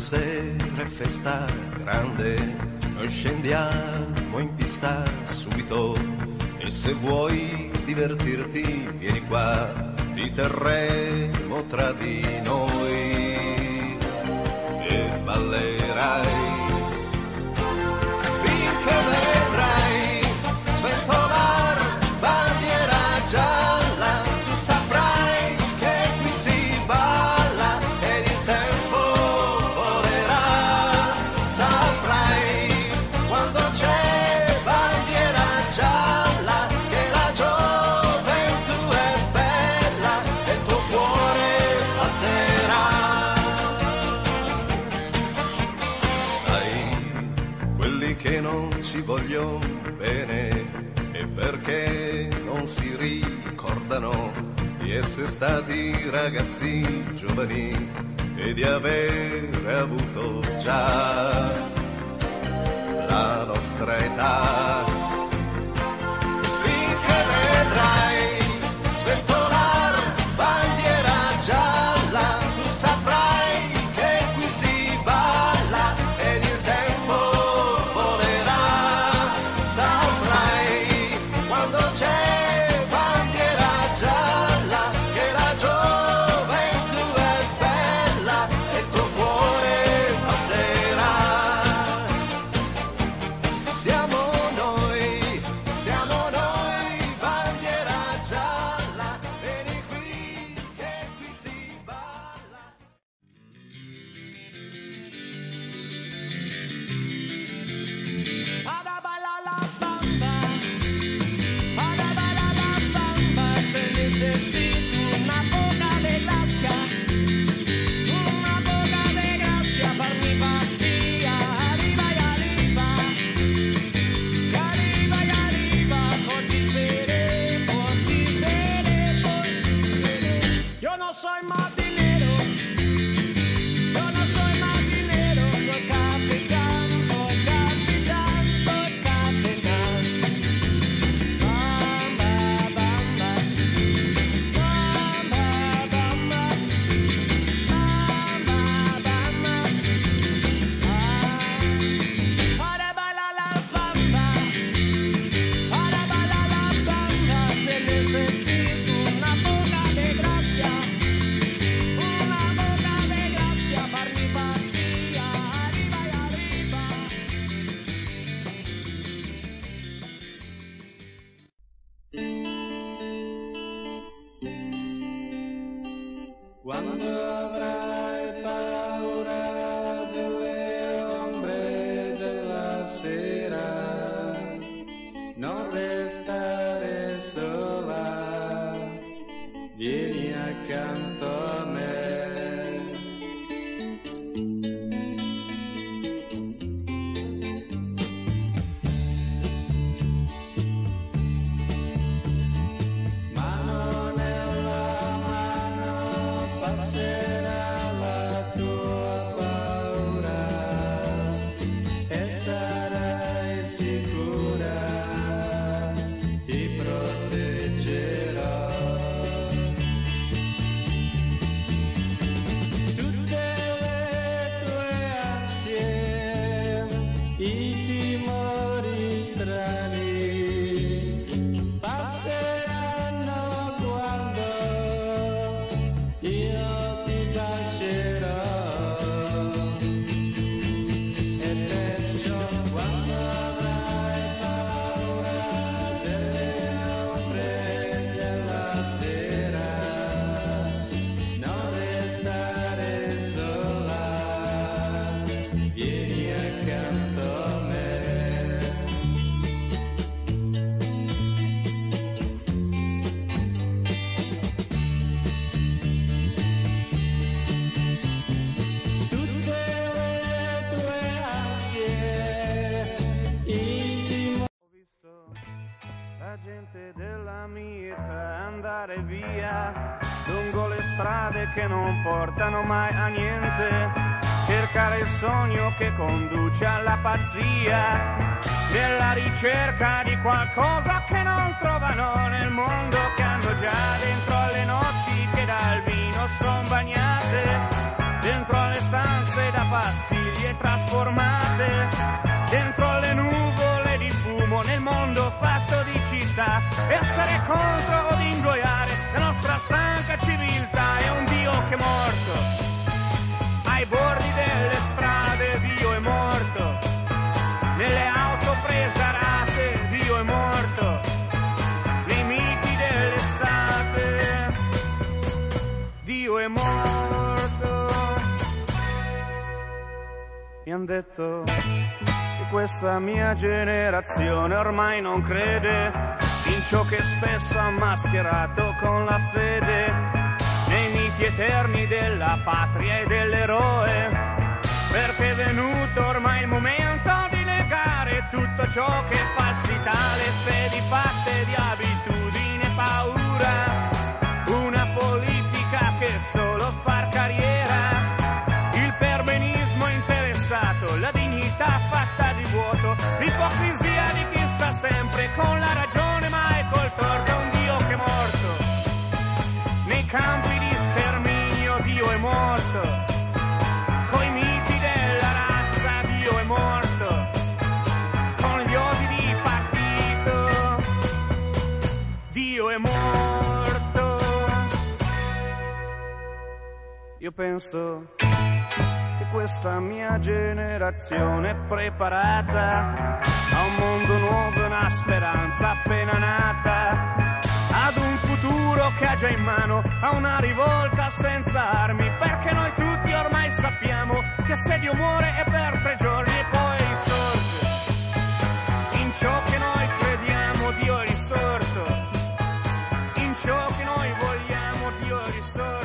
sera è festa grande, noi scendiamo in pista subito e se vuoi divertirti vieni qua, ti terremo tra di noi e ballerai finché vedrai sventolar bandiera gialla, tu saprai che qui si balla ed il tempo volerà, saprai quando c'è bandiera gialla che la gioventù è bella e il tuo cuore batterà. Sai, quelli che non ci vogliono bene e perché non si ricordano di essere stati ragazzi giovani e di aver avuto già la nostra età. Finché vedrai sventolar bandiera gialla, tu saprai che qui si balla ed il tempo volerà, saprai quando c'è bandiera gialla che la gioventù è bella e il tuo cuore batterà. Siamo noi, bandiera gialla, vieni qui che qui si balla. Para bailar la bamba, se necesito una poca de gracia para mi partida, arriba y arriba, portisere. Yo no soy marinero, soy capitán. Bamba, bamba, bamba, bamba, bamba, bamba. Para bailar la bamba, se necesita una poca de gracia para mi partida, arriba y arriba. Quando avrai paura delle ombre della sera, non restare sola, vieni accanto a me. Mano nella mano passerà la tua paura e sarai sicura, ti proteggerò. Tutte le tue ansie, i timori strani passeranno quando io ti bacerò. E perciò quando avrai paura delle ombre della sera, non restare sola, vieni accanto a me. Tutte le tue ansie, i timori. Ho visto la gente della mia età andare via lungo le strade che non portano mai a niente, cercare il sogno che conduce alla pazzia, nella ricerca di qualcosa che non trovano nel mondo, che hanno già dentro alle notti che dal vino son bagnate, dentro alle stanze da pazzi civiltà, essere contro o ingoiare la nostra stanca civiltà. È un Dio che è morto ai bordi delle strade, Dio è morto nelle auto prese a rate, Dio è morto nei miti dell'estate, Dio è morto. Mi han detto che questa mia generazione ormai non crede in ciò che spesso ha mascherato con la fede, nei miti eterni della patria e dell'eroe, perché è venuto ormai il momento di negare tutto ciò che è falsità, le fedi fatte di abitudine e paura, una politica che solo far carriera, il perbenismo interessato, la dignità fatta di vuoto, l'ipocrisia di chi sta sempre con la ragione ma è col torto. Un Dio che è morto nei campi di sterminio, Dio è morto coi miti della razza, Dio è morto con gli odi di partito, Dio è morto. Io penso che questa mia generazione è preparata a un mondo nuovo e una speranza appena nata, ad un futuro che ha già in mano, a una rivolta senza armi, perché noi tutti ormai sappiamo che se Dio muore è per 3 giorni e poi risorge. In ciò che noi crediamo Dio è risorto, in ciò che noi vogliamo Dio è risorto.